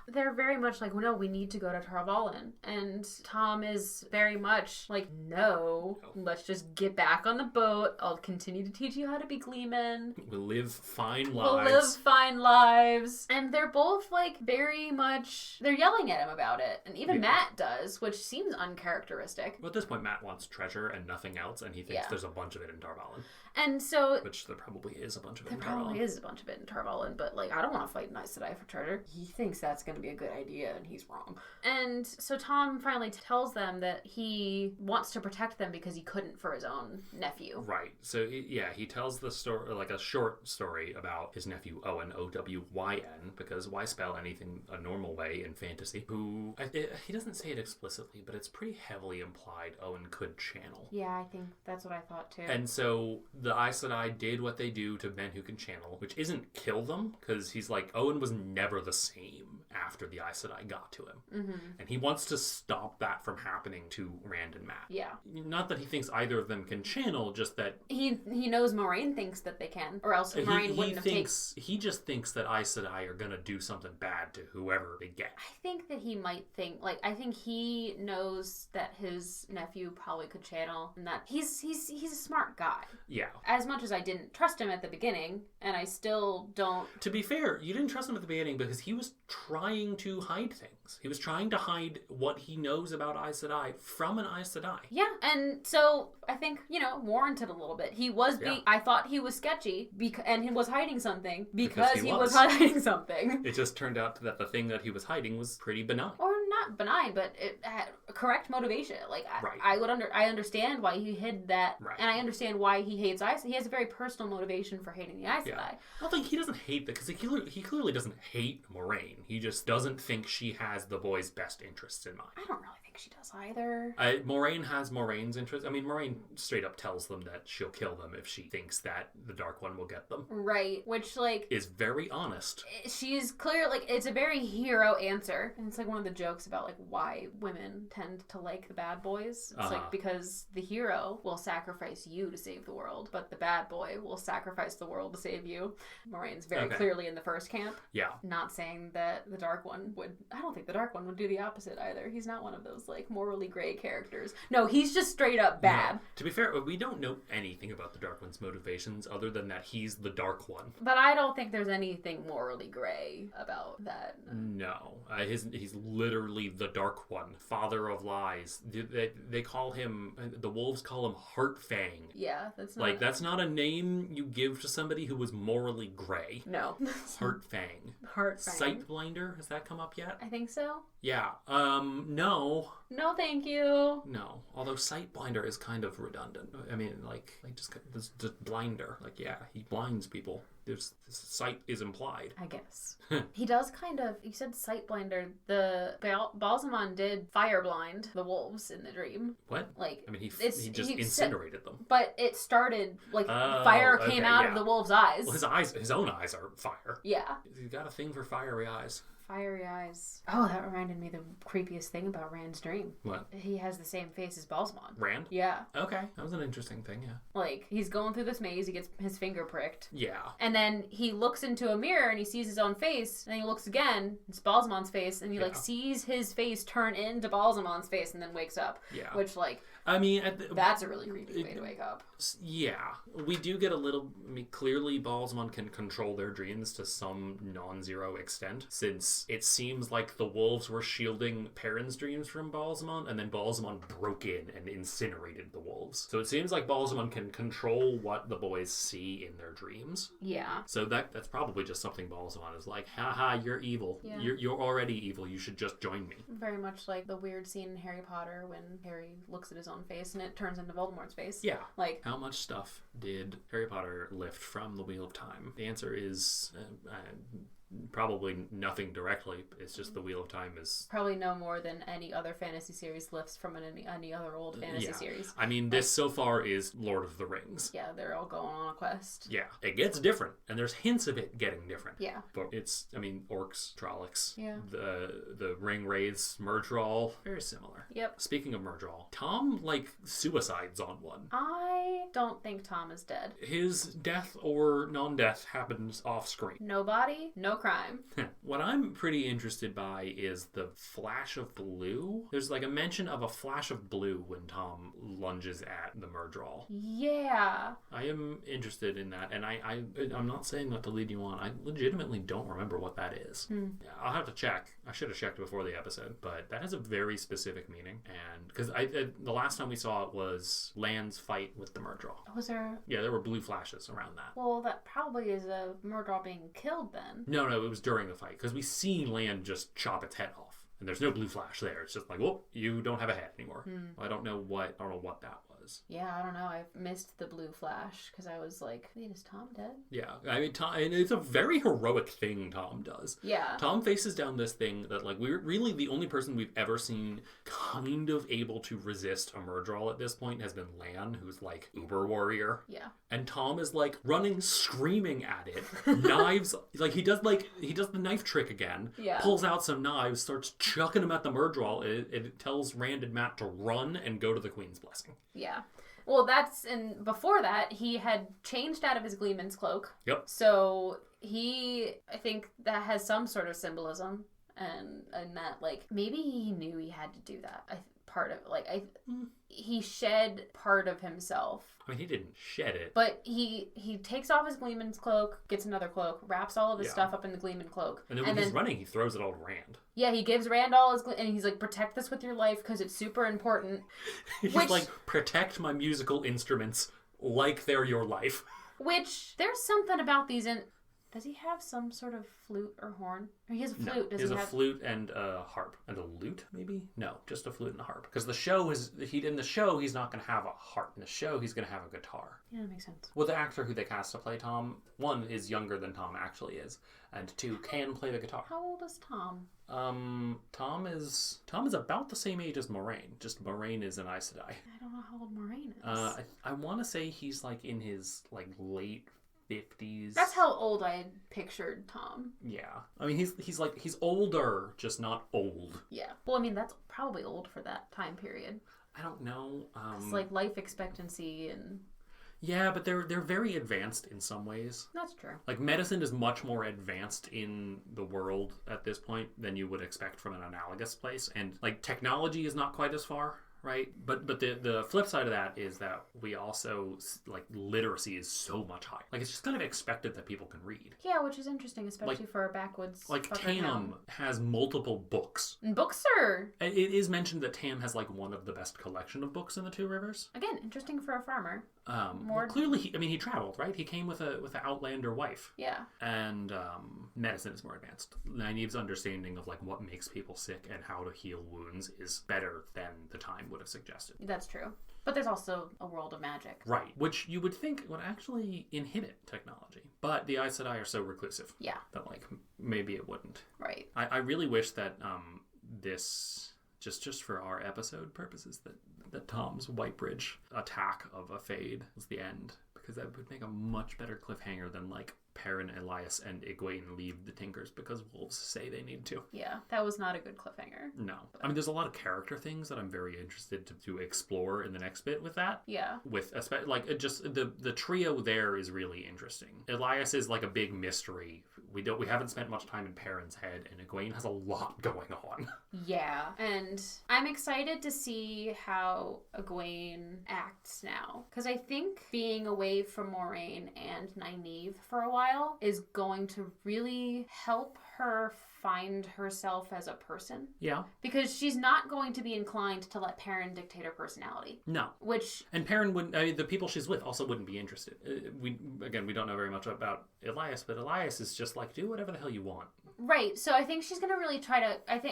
They're very much like, well, no, we need to go to Tarvalin. And Thom is very much like, no, let's just get back on the boat. I'll continue to teach you how to be gleemen. We'll live fine lives. We'll live fine lives. And they're both like very much, they're yelling at him about it. And even Matt does, which seems uncharacteristic. Well, at this point, Matt wants treasure and nothing else. And he thinks there's a bunch of it in Tarvalin. And so... Which there probably is a bunch of it in Tarvalin. There probably is a bunch of it in Tarvalin, but, like, I don't want to fight Aes Sedai for treasure. He thinks that's going to be a good idea, and he's wrong. And so Thom finally tells them that he wants to protect them because he couldn't for his own nephew. Right. So, he tells the story, like a short story about his nephew Owen, O-W-Y-N, because why spell anything a normal way in fantasy, who, he doesn't say it explicitly, but it's pretty heavily implied Owen could channel. Yeah, I think that's what I thought, too. And so... the Aes Sedai did what they do to men who can channel, which isn't kill them, because he's like, Owen was never the same after the Aes Sedai got to him. Mm-hmm. And he wants to stop that from happening to Rand and Matt. Yeah. Not that he thinks either of them can channel, just that... He knows Moraine thinks that they can, or else Moraine wouldn't have taken... He just thinks that Aes Sedai are going to do something bad to whoever they get. I think that he might think, like, I think he knows that his nephew probably could channel, and that he's a smart guy. Yeah. As much as I didn't trust him at the beginning, and I still don't... To be fair, you didn't trust him at the beginning because he was trying to hide things. He was trying to hide what he knows about Aes Sedai from an Aes Sedai. Yeah, and so I think, warranted a little bit. He was being... I thought he was sketchy, and he was hiding something because he was hiding something. It just turned out that the thing that he was hiding was pretty benign. Or not benign, but it had correct motivation. Like, right. I understand why he hid that, right. And I understand why he hates Aes. He has a very personal motivation for hating the Aes Sedai. I don't think he doesn't hate that, because he clearly doesn't hate Moraine. He just doesn't think she has the boy's best interests in mind. I don't really think she does either. Moraine has Moraine's interests. I mean, Moraine straight up tells them that she'll kill them if she thinks that the Dark One will get them. Right, which, like... is very honest. She's clear, like, it's a very hero answer. And it's, like, one of the jokes about, like, why women tend to like the bad boys. It's, like, because the hero will sacrifice you to save the world, but the bad boy will sacrifice the world to save you. Moraine's very clearly in the first camp. Yeah. Not saying that the Dark One would... I don't think the Dark One would do the opposite either. He's not one of those, like, morally gray characters. No, he's just straight up bad. No. To be fair, we don't know anything about the Dark One's motivations other than that he's the Dark One. But I don't think there's anything morally gray about that. No. He's literally the Dark One, father of lies. They call him, the wolves call him Heartfang. Yeah, that's not... Like, that's not a name you give to somebody who was morally gray. No. Heartfang. Heartfang. Sightblinder, has that come up yet? I think so. Yeah. No. No, thank you. No. Although Sightblinder is kind of redundant. I mean, like just blinder. Like, yeah, he blinds people. There's sight is implied. I guess. He does kind of... You said Sightblinder. The Balsamon did fireblind the wolves in the dream. What? Like, I mean, he just incinerated them. But it started, like, fire came out of the wolf's eyes. Well, his own eyes are fire. Yeah. He's got a thing for fiery eyes. Fiery eyes. Oh, that reminded me the creepiest thing about Rand's dream. What? He has the same face as Balsamon. Rand? Yeah. Okay. That was an interesting thing, yeah. Like, he's going through this maze, he gets his finger pricked. Yeah. And then he looks into a mirror and he sees his own face, and then he looks again, it's Balsamon's face, and he, like, sees his face turn into Balsamon's face and then wakes up. Yeah. Which, like... I mean... that's a really creepy way to wake up. Yeah. We do get a little... I mean, clearly Balsamon can control their dreams to some non-zero extent, since it seems like the wolves were shielding Perrin's dreams from Balsamon, and then Balsamon broke in and incinerated the wolves. So it seems like Balsamon can control what the boys see in their dreams. Yeah. So that's probably just something Balsamon is like, haha, you're evil. Yeah. You're already evil. You should just join me. Very much like the weird scene in Harry Potter when Harry looks at his own face and it turns into Voldemort's face. Yeah. Like, how much stuff did Harry Potter lift from the Wheel of Time? The answer is probably nothing directly. It's just the Wheel of Time is... probably no more than any other fantasy series lifts from any other old fantasy series. I mean, this so far is Lord of the Rings. Yeah, they're all going on a quest. Yeah. It gets different, and there's hints of it getting different. Yeah. But it's, I mean, orcs, Trollocs, yeah. the ring wraiths, Murdral, very similar. Yep. Speaking of Murdral, Thom, like, suicides on one. I don't think Thom is dead. His death or non-death happens off screen. No body, no crime. What I'm pretty interested by is the flash of blue. There's like a mention of a flash of blue when Thom lunges at the Murdral. Yeah. I am interested in that, and I'm not saying that to lead you on. I legitimately don't remember what that is. Yeah, I'll have to check. I should have checked before the episode, but that has a very specific meaning. And because the last time we saw it was Lan's fight with the Murdral. Was there? Yeah, there were blue flashes around that. Well, that probably is a Murdral being killed then. No, it was during the fight, because we see Lan just chop its head off, and there's no blue flash there. It's just like, whoop, you don't have a head anymore. Well, I don't know what that was. Yeah, I don't know. I missed the blue flash because I was like, wait, is Thom dead? Yeah, I mean, Thom, and it's a very heroic thing Thom does. Yeah. Thom faces down this thing that, like, we're really the only person we've ever seen kind of able to resist a Murdral at this point has been Lan, who's like uber warrior. Yeah. And Thom is like running, screaming at it. Knives, like he does the knife trick again. Yeah. Pulls out some knives, starts chucking them at the Murdral. It tells Rand and Matt to run and go to the Queen's Blessing. Yeah. Well, and before that, he had changed out of his Gleeman's cloak. Yep. So I think that has some sort of symbolism, and that, like, maybe he knew he had to do that. He shed part of himself. I mean, he didn't shed it. But he takes off his Gleeman's cloak, gets another cloak, wraps all of his stuff up in the Gleeman cloak. And then when he's running, he throws it all to Rand. Yeah, he gives Rand all his... and he's like, protect this with your life because it's super important. He's like, protect my musical instruments like they're your life. Which, there's something about these... Does he have some sort of flute or horn? Or he has a flute. No, he has a flute and a harp. And a lute, maybe? No, just a flute and a harp. Because in the show, he's not going to have a harp. In the show, he's going to have a guitar. Yeah, that makes sense. Well, the actor who they cast to play Thom, one, is younger than Thom actually is. And two, can play the guitar. How old is Thom? Thom is about the same age as Moraine. Just Moraine is an Aes Sedai. I don't know how old Moraine is. I want to say he's like in his like late 50s. That's how old I had pictured Thom. Yeah. I mean, he's older, just not old. Yeah. Well, I mean, that's probably old for that time period. I don't know. It's like life expectancy and... Yeah, but they're very advanced in some ways. That's true. Like, medicine is much more advanced in the world at this point than you would expect from an analogous place. And, like, technology is not quite as far. right? But the flip side of that is that we also, like, literacy is so much higher. Like, it's just kind of expected that people can read. Yeah, which is interesting, especially for a backwoods. Like, Thom has multiple books. And books are... It is mentioned that Thom has, like, one of the best collection of books in the Two Rivers. Again, interesting for a farmer. Well, clearly, he traveled, right? He came with an outlander wife. Yeah. And medicine is more advanced. Nynaeve's understanding of, like, what makes people sick and how to heal wounds is better than the time would have suggested. That's true. But there's also a world of magic. Right. Which you would think would actually inhibit technology. But the Aes Sedai are so reclusive. Yeah. That, like, maybe it wouldn't. Right. I really wish that this... Just for our episode purposes, that Thom's Whitebridge attack of a Fade was the end, because that would make a much better cliffhanger than, like, Perrin, Elias, and Egwene leave the Tinkers because wolves say they need to. Yeah, that was not a good cliffhanger. No. I mean, there's a lot of character things that I'm very interested to explore in the next bit with that. Yeah. With, like, just the trio there is really interesting. Elias is, like, a big mystery. We haven't spent much time in Perrin's head, and Egwene has a lot going on. Yeah, and I'm excited to see how Egwene acts now, because I think being away from Moraine and Nynaeve for a while is going to really help her find herself as a person. Yeah. Because she's not going to be inclined to let Perrin dictate her personality. No. And Perrin wouldn't, I mean, the people she's with also wouldn't be interested. We don't know very much about Elias, but Elias is just like, do whatever the hell you want. Right. So I think she's going to really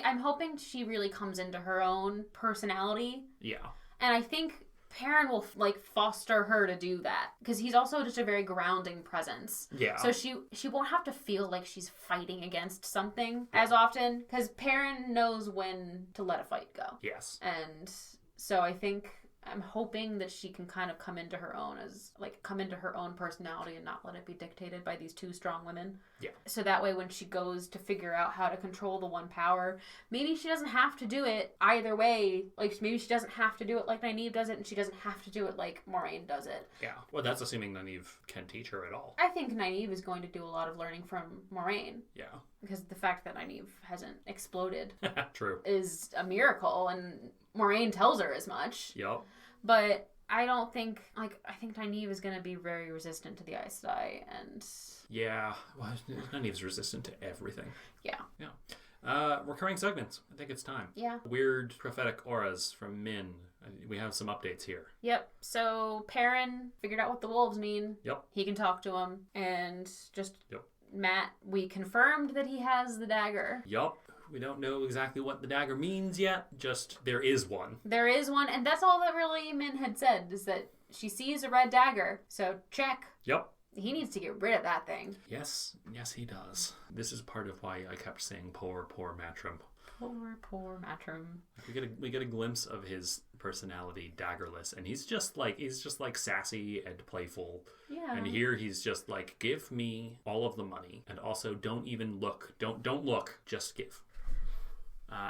I'm hoping she really comes into her own personality. Yeah. And I think Perrin will, like, foster her to do that, because he's also just a very grounding presence. Yeah. So she won't have to feel like she's fighting against something as often, because Perrin knows when to let a fight go. Yes. And so I'm hoping that she can kind of come into her own personality and not let it be dictated by these two strong women. Yeah. So that way, when she goes to figure out how to control the one power, maybe she doesn't have to do it either way. Like, maybe she doesn't have to do it like Nynaeve does it, and she doesn't have to do it like Moraine does it. Yeah. Well, that's assuming Nynaeve can teach her at all. I think Nynaeve is going to do a lot of learning from Moraine. Yeah. Because the fact that Nynaeve hasn't exploded True. is a miracle, and Moraine tells her as much. Yep. But I think Nynaeve is going to be very resistant to the Aes Sedai, and... Yeah, well, Nynaeve's resistant to everything. Yeah. Yeah. Recurring segments. I think it's time. Yeah. Weird prophetic auras from Min. We have some updates here. Yep. So Perrin figured out what the wolves mean. Yep. He can talk to them, and just... Yep. Matt, we confirmed that he has the dagger. Yup. We don't know exactly what the dagger means yet, just there is one. There is one, and that's all that really Min had said, is that she sees a red dagger. So, check. Yep. He needs to get rid of that thing. Yes, he does. This is part of why I kept saying poor Matrim. Poor Matrim. We get a glimpse of his personality daggerless, and he's just like sassy and playful. Yeah. And here he's just like, give me all of the money, and also don't even look. Don't look, just give.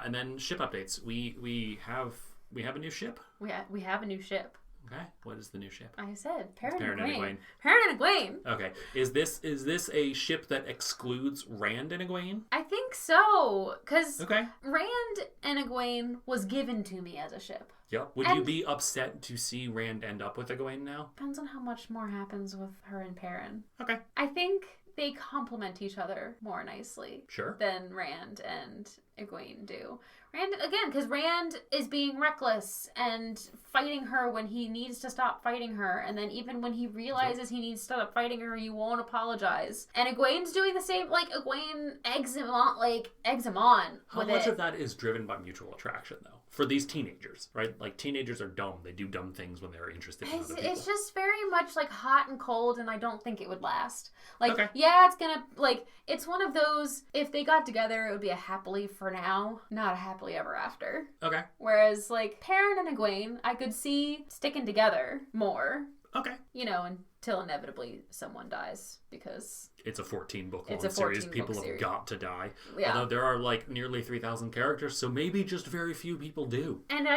And then ship updates. We have a new ship. We have a new ship. Okay. What is the new ship? I said Perrin and and Egwene. Egwene. Perrin and Egwene. Okay. Is this a ship that excludes Rand and Egwene? I think so, because Okay. Rand and Egwene was given to me as a ship. Yep. Would you be upset to see Rand end up with Egwene now? Depends on how much more happens with her and Perrin. Okay. I think they complement each other more nicely. Sure. Than Rand and Egwene do. Rand, again, because Rand is being reckless and fighting her when he needs to stop fighting her, and then even when he realizes he needs to stop fighting her, he won't apologize. And Egwene's doing the same. Like, Egwene eggs him on How much of that is driven by mutual attraction, though? For these teenagers, right? Like, teenagers are dumb. They do dumb things when they're interested in other people. It's just very much, like, hot and cold, and I don't think it would last. Like, okay. Yeah, it's gonna, like, it's one of those, if they got together, it would be a happily for now, not a happily ever after. Okay. Whereas, like, Perrin and Egwene, I could see sticking together more. Okay. You know, until inevitably someone dies, because... It's a 14-book long series. People have got to die. Yeah. Although there are, like, nearly 3,000 characters, so maybe just very few people do. And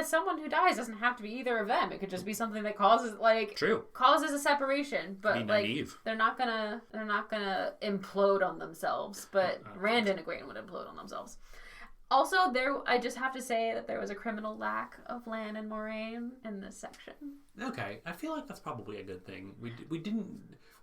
someone who dies doesn't have to be either of them. It could just be something that causes, like... True. Causes a separation. But, like, Nynaeve. they're not gonna implode on themselves. But Rand and Egwene would implode on themselves. Also, I just have to say that there was a criminal lack of Lan and Moraine in this section. Okay, I feel like that's probably a good thing.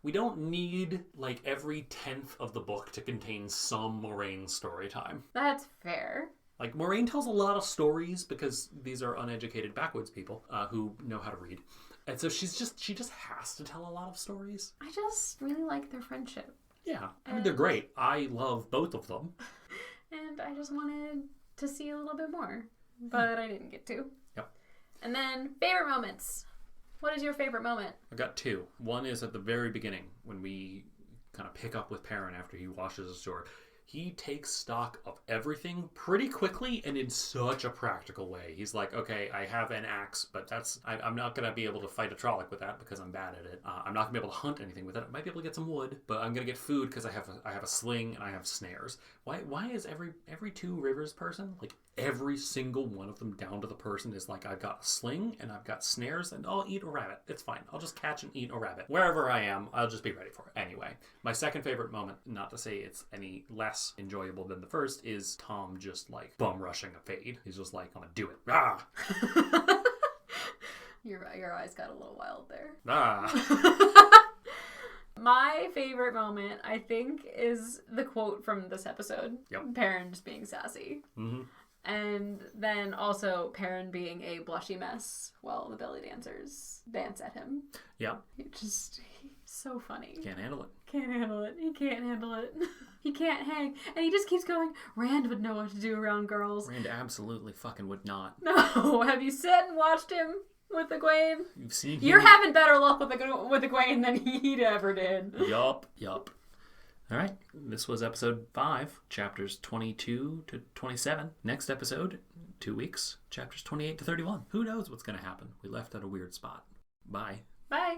We don't need like every 10th of the book to contain some Moraine story time. That's fair. Like, Moraine tells a lot of stories because these are uneducated backwoods people who know how to read. And so she just has to tell a lot of stories. I just really like their friendship. Yeah, I mean, they're great. I love both of them. And I just wanted to see a little bit more, but I didn't get to. Yep. And then, favorite moments. What is your favorite moment? I got two. One is at the very beginning when we kind of pick up with Perrin after he washes his sword. He takes stock of everything pretty quickly and in such a practical way. He's like, okay, I have an axe, but I'm not going to be able to fight a Trolloc with that because I'm bad at it. I'm not going to be able to hunt anything with it. I might be able to get some wood, but I'm going to get food because I have a sling and I have snares. Why is every Two Rivers person, like every single one of them down to the person is like, I've got a sling and I've got snares and I'll eat a rabbit. It's fine. I'll just catch and eat a rabbit. Wherever I am, I'll just be ready for it. Anyway, my second favorite moment, not to say it's any less enjoyable than the first, is Thom just like bum rushing a fade. He's just like, I'm gonna do it. Ah! Your eyes got a little wild there. Ah! My favorite moment, I think, is the quote from this episode. Yep. Perrin just being sassy. Mm-hmm. And then also Perrin being a blushy mess while the belly dancers dance at him. Yep. He's so funny. Can't handle it. Can't handle it. He can't handle it. He can't hang. And he just keeps going, Rand would know what to do around girls. Rand absolutely fucking would not. No. Have you sat and watched him with Egwene? You've seen him. You're having better luck with Egwene than he ever did. Yup. All right, this was episode 5, chapters 22 to 27. Next episode, 2 weeks, chapters 28 to 31. Who knows what's going to happen? We left at a weird spot. Bye. Bye.